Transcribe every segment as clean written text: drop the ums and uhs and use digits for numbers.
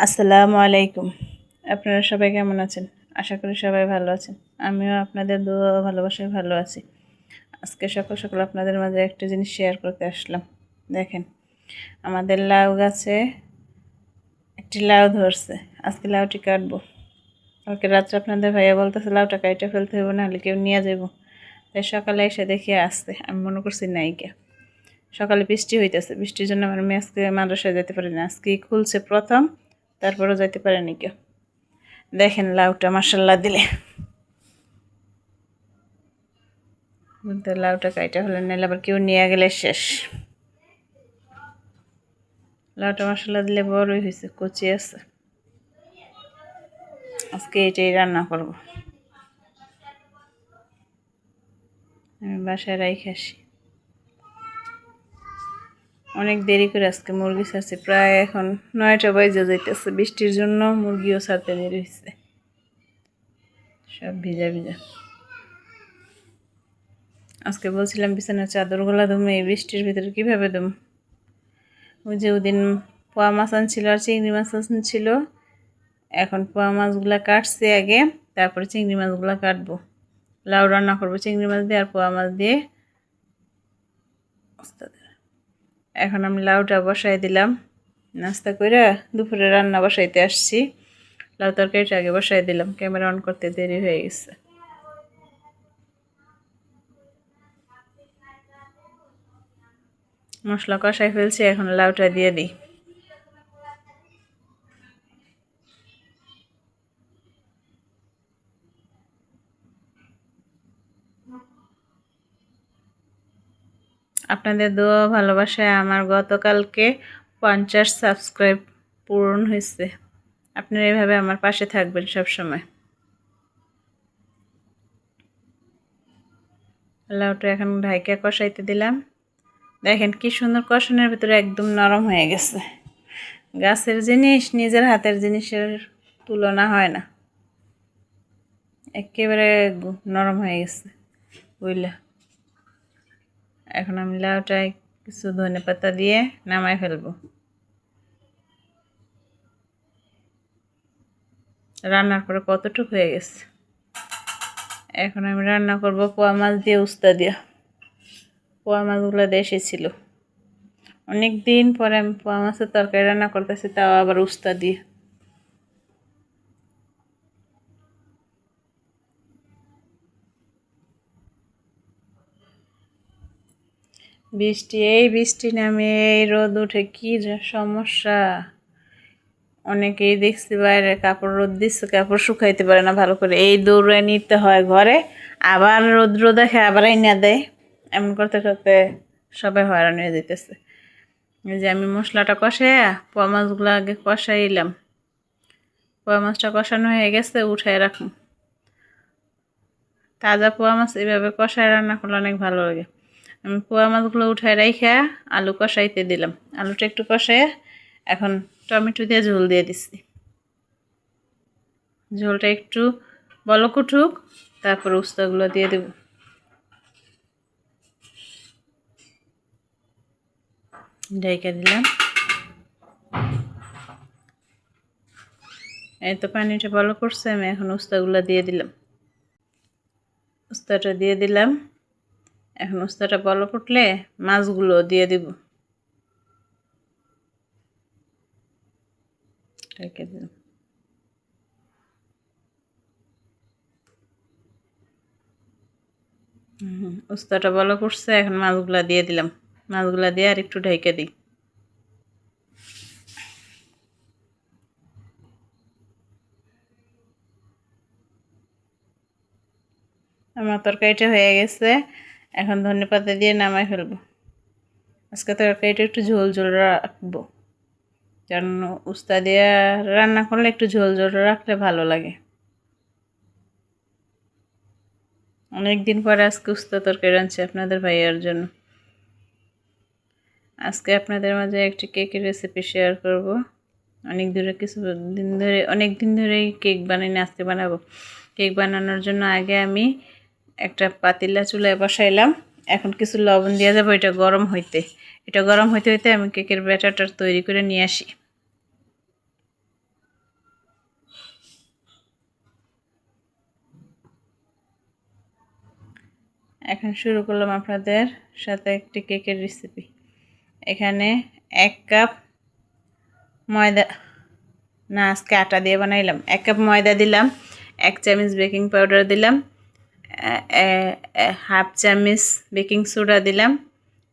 আসসালামু আলাইকুম। আপনারা সবাই কেমন আছেন? আশা করি সবাই ভালো আছেন। আমিও আপনাদের দোয়া ও ভালোবাসায় ভালো আছি। আজকে সকাল সকাল আপনাদের মাঝে একটা জিনিস শেয়ার করতে আসলাম। দেখেন, আমাদের লাউ গাছে একটি লাউ ধরছে। আজকে লাউটি কাটবো। কালকে রাত্রে আপনাদের ভাইয়া বলতেছে লাউটা কাইটা ফেলতে হবে, নাহলে কেউ নিয়ে যাবো। তাই সকালে এসে দেখি আসতে, আমি মনে করছি নাইকা। সকালে বৃষ্টি হইতেছে, বৃষ্টির জন্য আমার মেয়ে আজকে মাদ্রাসায় যেতে পারি না। আজকে খুলছে প্রথম, তারপরেও যাইতে পারেনি কেউ। দেখেন লাউটা মাশাল্লাহ দিলে, লাউটা কাইটা হলে নাহলে আবার কেউ নিয়ে গেলে শেষ। লাউটা মাশাল্লাহ দিলে বড়ই হয়েছে, কচি আছে। আজকে এটাই রান্না করব। আমি বাসায় রাইখে আসি। অনেক দেরি করে আজকে মুরগি ছাড়ছি, প্রায় এখন 9টা বাজে যাইতেছে। বৃষ্টির জন্য মুরগিও ছাড়তে দেরি হয়েছে, সব ভিজা ভিজা। আজকে বলছিলাম বিছানার চাদরগুলা ধুমে, এই বৃষ্টির ভিতরে কীভাবে ধুম। ওই যে ওদিন পোয়া মাছ আনছিল আর চিংড়ি মাছ আনছিল। এখন পোয়া মাছগুলা কাটছি আগে, তারপরে চিংড়ি মাছগুলা কাটবো। লাউ রান্না করবো চিংড়ি মাছ দিয়ে আর পোয়া মাছ দিয়ে। এখন আমি লাউটা বসাই দিলাম। নাস্তা করে দুপুরে রান্না বসাইতে আসছি। লাউ তরকারিটা আগে বসাই দিলাম, ক্যামেরা অন করতে দেরি হয়ে গেছে। মশলা কষাই ফেলছি, এখন লাউটা দিয়ে দিই। আপনাদের দোয়া ভালোবাসায় আমার গতকালকে 50 সাবস্ক্রাইব পূরণ হয়েছে। আপনারা এভাবে আমার পাশে থাকবেন সব সময়। লাউটা এখন ঢাইকা কষাইতে দিলাম। দেখেন কি সুন্দর, কষানোর ভিতরে একদম নরম হয়ে গেছে। গাছের জিনিস নিজের হাতের জিনিসের তুলনা হয় না, একেবারে নরম হয়ে গেছে বুঝলা। এখন আমি লাউটায় কিছু ধনে পাতা দিয়ে নামাই ফেলবো। রান্নার পরে কতটুকু হয়ে গেছে। এখন আমি রান্না করব পোয়া মাছ দিয়ে, উস্তা দিয়ে। পোয়া মাছগুলো দেশি ছিল। অনেক দিন পরে আমি পোয়া মাছের তরকারি রান্না করতেছি, তাও আবার উস্তা দিয়ে। বৃষ্টি নামে এই রোদ উঠে, কি সমস্যা। অনেকেই দেখছি বাইরে কাপড় রোদ দিচ্ছে, কাপড় শুকাইতে পারে না ভালো করে, এই দৌড়ে নিতে হয় ঘরে। আবার রৌদ্র দেখে আবার আইনা দেয়, এমন করতে করতে সবাই হয়রান হয়ে যেতেছে। এই যে আমি মশলাটা কষাইয়া পোয়া মাছগুলো আগে কষাইলাম। পোয়া মাছটা কষানো হয়ে গেছে, উঠায় রাখুন। তাজা পোয়া মাছ এভাবে কষায় রান্না করলে অনেক ভালো লাগে। আমি পোয়া মাছগুলো উঠায় রাইখা আলু কষাইতে দিলাম। আলুটা একটু কষায় এখন টমেটো দিয়ে ঝোল দিয়ে দিচ্ছি। ঝোলটা একটু বলক উঠুক, তারপর উস্তাগুলো দিয়ে দেব। ঢেকে দিলাম। এই তো পানিটা বলক উঠছে, আমি এখন উস্তাগুলো দিয়ে দিলাম। উস্তাটা দিয়ে দিলাম। এখন উস্তাটা বলক উঠলে মাছগুলো দিয়ে দিব। ঢেকে দিলাম। উস্তাটা বলক উঠছে, এখন মাছগুলা দিয়ে দিলাম। মাছগুলা দিয়ে আর একটু ঢেকে দিই। আমার তরকারিটা হয়ে গেছে, এখন ধনেপাতা দিয়ে নামাই ফেলবো। আজকে তরকারিটা একটু ঝোল ঝোল রাখবো, কারণ উস্তা দিয়ে রান্না করলে একটু ঝোল ঝোল রাখলে ভালো লাগে। অনেক দিন পরে আজকে উস্তা তরকারি রাঁধছি আপনাদের ভাইয়ার জন্য। আজকে আপনাদের মাঝে একটি কেকের রেসিপি শেয়ার করব। অনেক দিন ধরেই কেক বানাই না, আজকে বানাবো। কেক বানানোর জন্য আগে আমি একটা পাতিলা চুলায় বসাইলাম। এখন কিছু লবণ দিয়ে যাবো এটা গরম হইতে। এটা গরম হইতে হইতে আমি কেকের ব্যাটারটা তৈরি করে নিয়ে আসি। এখন শুরু করলাম আপনাদের সাথে একটি কেকের রেসিপি। এখানে 1 কাপ ময়দা, না আজকে আটা দিয়ে বানাইলাম। 1 কাপ ময়দা দিলাম, 1 চামচ বেকিং পাউডার দিলাম, হাফ চামচ বেকিং সোডা দিলাম।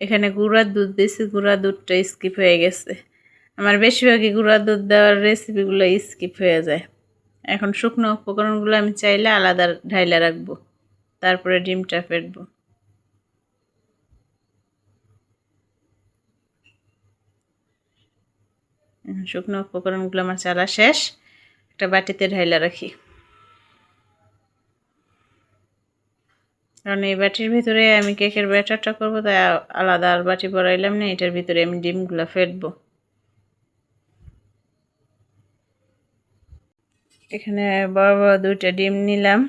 এখানে গুঁড়া দুধ দিয়েছি, গুঁড়া দুধটা স্কিপ হয়ে গেছে। আমার বেশিরভাগই গুঁড়া দুধ দেওয়ার রেসিপিগুলো স্কিপ হয়ে যায়। এখন শুকনো উপকরণগুলো আমি চাইলে আলাদা ঢাইলা রাখবো, তারপরে ডিমটা ফেটবো। শুকনো উপকরণগুলো আমার চালা শেষ, একটা বাটিতে ঢাইলা রাখি। কারণ এই বাটির ভিতরে আমি কেকের ব্যাটারটা করবো, তাই আলাদা আর বাটি বড়াইলাম না। এটার ভিতরে আমি ডিমগুলো ফেটবো। এখানে বড় বড় 2টা ডিম নিলাম।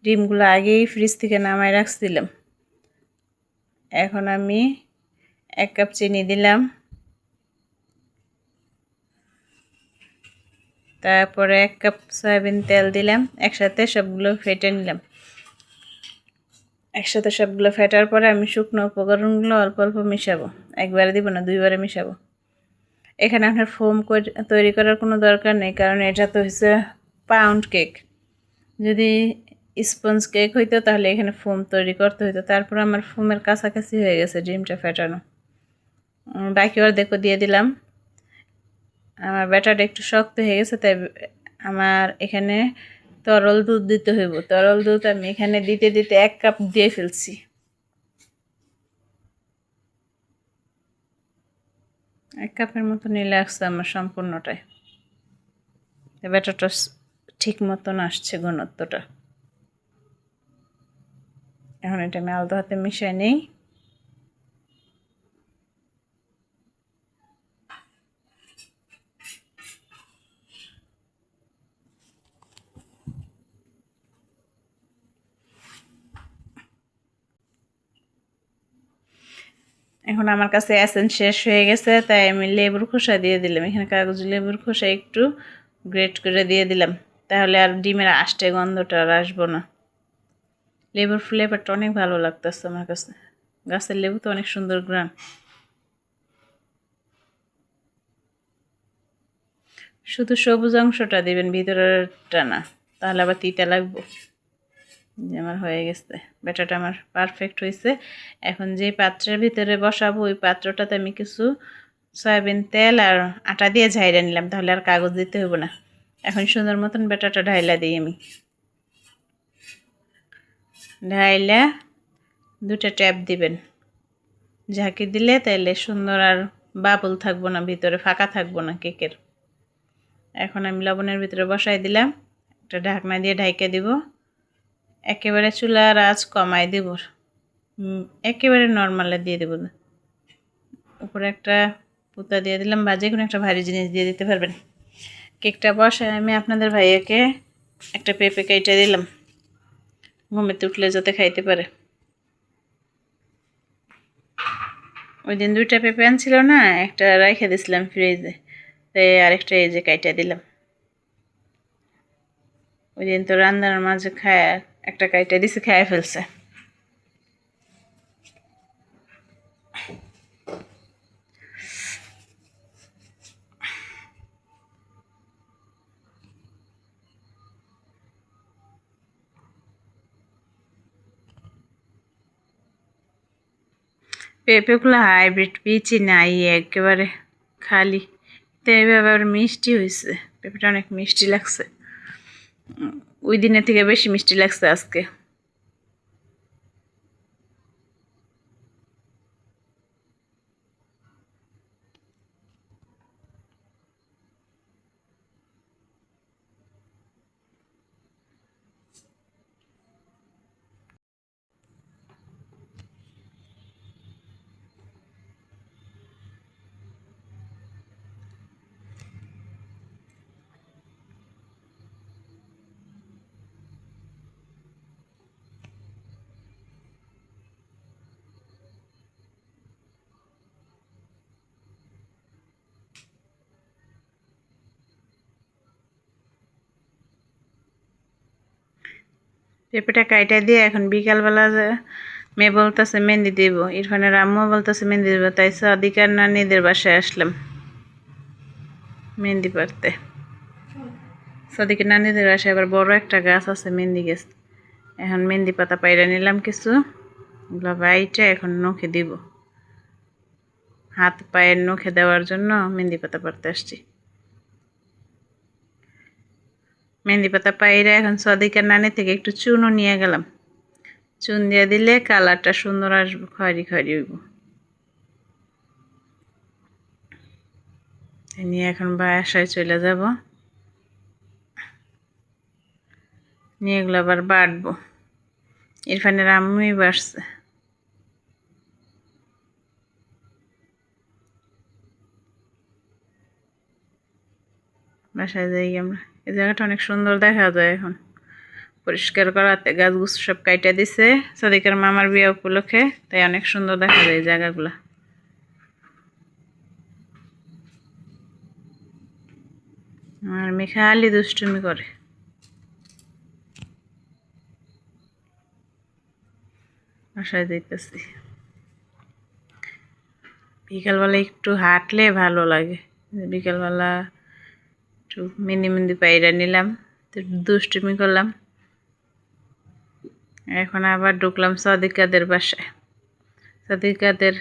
ডিমগুলো আগেই ফ্রিজ থেকে নামায় রাখছিলাম। এখন আমি 1 কাপ চিনি দিলাম, তারপরে 1 কাপ সয়াবিন তেল দিলাম। একসাথে সবগুলো ফেটে নিলাম। একসাথে সবগুলো ফেটার পরে আমি শুকনো উপকরণগুলো অল্প অল্প মিশাবো, একবারে দিব না, 2বারে মিশাবো। এখানে আপনার ফোম তৈরি করার কোনো দরকার নেই, কারণ এটা তো হচ্ছে পাউন্ড কেক। যদি স্পঞ্জ কেক হইতো তাহলে এখানে ফোম তৈরি করতে হইতো। তারপর আমার ফোমের কাছাকাছি হয়ে গেছে ডিমটা ফেটানো। বাকি অর্ধেকও দিয়ে দিলাম। আমার ব্যাটারটা একটু শক্ত হয়ে গেছে, তাই আমার এখানে তরল দুধ দিতে হইব। তরল দুধ আমি এখানে দিতে দিতে 1 কাপ দিয়ে ফেলছি। 1 কাপের মতো নিলে আসছে আমার সম্পূর্ণটাই। ব্যাটারটা ঠিক মতন আসছে ঘনত্বটা। এখন এটা আমি আলতো হাতে মিশিয়ে নেই। এখন আমার কাছে এসেন্স শেষ হয়ে গেছে, তাই আমি লেবুর খোসা দিয়ে দিলাম। এখানে কাগজি লেবুর খোসা একটু গ্রেট করে দিয়ে দিলাম, তাহলে আর ডিমের আষ্টে গন্ধটা আর আসবো না। লেবুর ফ্লেভারটা অনেক ভালো লাগতেছে আমার কাছে। গাছের লেবু তো অনেক সুন্দর ঘ্রাণ। শুধু সবুজ অংশটা দিবেন, ভিতরেরটা না, তাহলে আবার তিতা লাগবে। যে আমার হয়ে গেছে, ব্যাটারটা আমার পারফেক্ট হয়েছে। এখন যে পাত্রের ভিতরে বসাবো ওই পাত্রটাতে আমি কিছু সয়াবিন তেল আর আটা দিয়ে ঝাইরা নিলাম, তাহলে আর কাগজ দিতে হবে না। এখন সুন্দর মতন ব্যাটারটা ঢাইলা দিই আমি। ঢাইলা 2টা ট্যাপ দিবেন, ঝাঁকি দিলে তাইলে সুন্দর আর বাবল থাকবো না, ভিতরে ফাঁকা থাকবো না কেকের। এখন আমি লবণের ভিতরে বসাই দিলাম, একটা ঢাকনা দিয়ে ঢাইকে দিব। একেবারে চুলার আঁচ কমাই দেব, একেবারে নর্মালে দিয়ে দেব না। উপরে একটা পুতা দিয়ে দিলাম, বা যে কোনো একটা ভারী জিনিস দিয়ে দিতে পারবেন। কেকটা বসায় আমি আপনাদের ভাইয়াকে একটা পেঁপে কেটে দিলাম, ঘুমেতে উঠলে যাতে খাইতে পারে। ওই দিন 2টা পেঁপে আনছিল না, একটা রেখে দিয়েছিলাম ফ্রিজে, তাই আরেকটা এই যে কাইটা দিলাম। ওই দিন তো রান্নার মাঝে খায় একটা কাইটা দিছে, খায় ফেলছে। পেঁপেগুলো হাইব্রিড বীজই নাই, একেবারে খালি। তো এইভাবে আবার মিষ্টি হয়েছে, পেঁপেটা অনেক মিষ্টি লাগছে। ওই দিনের থেকে বেশি মিষ্টি লাগছে আজকে। পেঁপেটা কাইটা দিয়ে এখন বিকালবেলা মেয়ে বলতেছে মেহেন্দি দিব, ইরফানের আম্মু বলতেছে মেহেন্দি দিব, তাই সাদিকার নানিদের বাসায় আসলাম মেহেন্দি পাড়তে। সাদিকের নানিদের বাসায় আবার বড় একটা গাছ আছে, মেহেন্দি গাছ। এখন মেহেন্দি পাতা পাইরা নিলাম কিছু, ওগুলো বাইটা এখন নখে দিব, হাত পায়ের নখে দেওয়ার জন্য মেহেন্দি পাতা পাড়তে আসছি। মেহেন্দি পাতা পাইরা এখন সাদিকার নানি থেকে একটু চুনও নিয়ে গেলাম, চুন দিয়ে দিলে কালারটা সুন্দর আসবে, খয়েরি খয়েরি হইব। নিয়ে এখন বাসায় চলে যাব, নিয়ে এগুলো আবার বাটবো। ইরফানের আম্মুই বাড়ছে। বাসায় যাই আমরা, এই জায়গাটা অনেক সুন্দর দেখা যায় এখন, পরিষ্কার করাতে গাছগুছ সব কাইটা দিছে সাদিকার মামার বিয়ে উপলক্ষে, তাই অনেক সুন্দর দেখা যায় এই জায়গাগুলা। আর মেয়ে খালি দুষ্টুমি করে। বাসায় যাইতেছি, বিকালবেলা একটু হাঁটলে ভালো লাগে। বিকালবেলা একটু মেহেন্দি পাইরা নিলাম, দুষ্টুমি করলাম। এখন আবার ঢুকলাম সাদিকাদের বাসায়। সাদিকাদের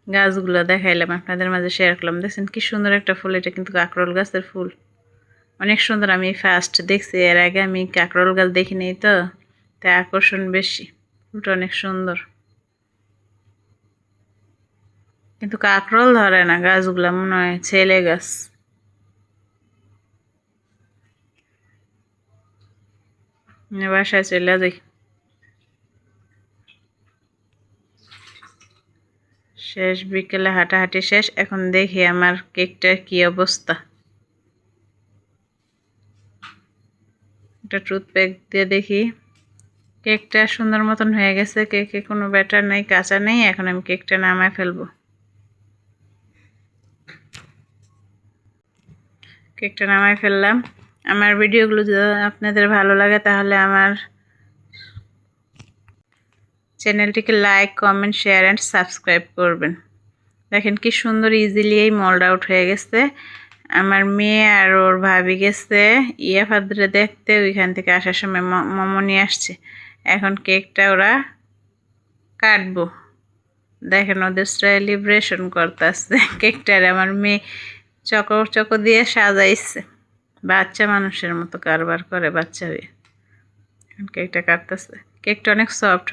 গাছগুলো দেখাইলাম, আপনাদের মাঝে শেয়ার করলাম। দেখছেন কি সুন্দর একটা ফুল, এটা কিন্তু কাকরোল গাছের ফুল, অনেক সুন্দর। আমি ফার্স্ট দেখছি, এর আগে আমি কাকরোল গাছ দেখিনি, তো তাই আকর্ষণ বেশি। ফুলটা অনেক সুন্দর, কিন্তু কাকরোল ধরে না গাছগুলা, মনে হয় ছেলে গাছ। বাসায় চলে যাই, শেষ বিকেলে হাঁটাহাঁটি শেষ। এখন দেখি আমার কেকটার কি অবস্থা। একটা টুথপেক দিয়ে দেখি, কেকটা সুন্দর মতন হয়ে গেছে। কেকে কোনো ব্যাটার নাই, কাঁচা নেই। এখন আমি কেকটা নামায় ফেলবো। কেকটা নামায় ফেললাম। আমার ভিডিওগুলো যদি আপনাদের ভালো লাগে তাহলে আমার চ্যানেলটিকে like, comment, share and subscribe করবেন। দেখেন কি সুন্দর ইজিলি এই মোল্ড আউট হয়ে গেছে। আমার মেয়ে আর ওর ভাবি গেছে ইয়া ফাদরে দেখতে, ওইখান থেকে আসার সময় মোমো নিয়ে আসছে। এখন কেকটা ওরা কাটবো। দেখেন ওদের সেলিব্রেশন করতেছে কেকটার। আমার মেয়ে চকো দিয়ে সাজাইছে, বাচ্চা মানুষের মতো কারবার করে বাচ্চা হয়ে। এখন কেকটা কাটতেছে, কেকটা অনেক সফট।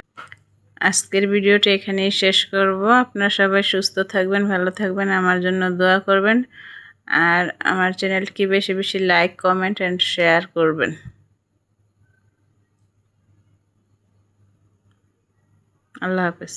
আজকের ভিডিওটা এখানেই শেষ করব। আপনারা সবাই সুস্থ থাকবেন, ভালো থাকবেন, আমার জন্য দোয়া করবেন। আর আমার চ্যানেলকে বেশি বেশি লাইক, কমেন্ট অ্যান্ড শেয়ার করবেন। আল্লাহ হাফেজ।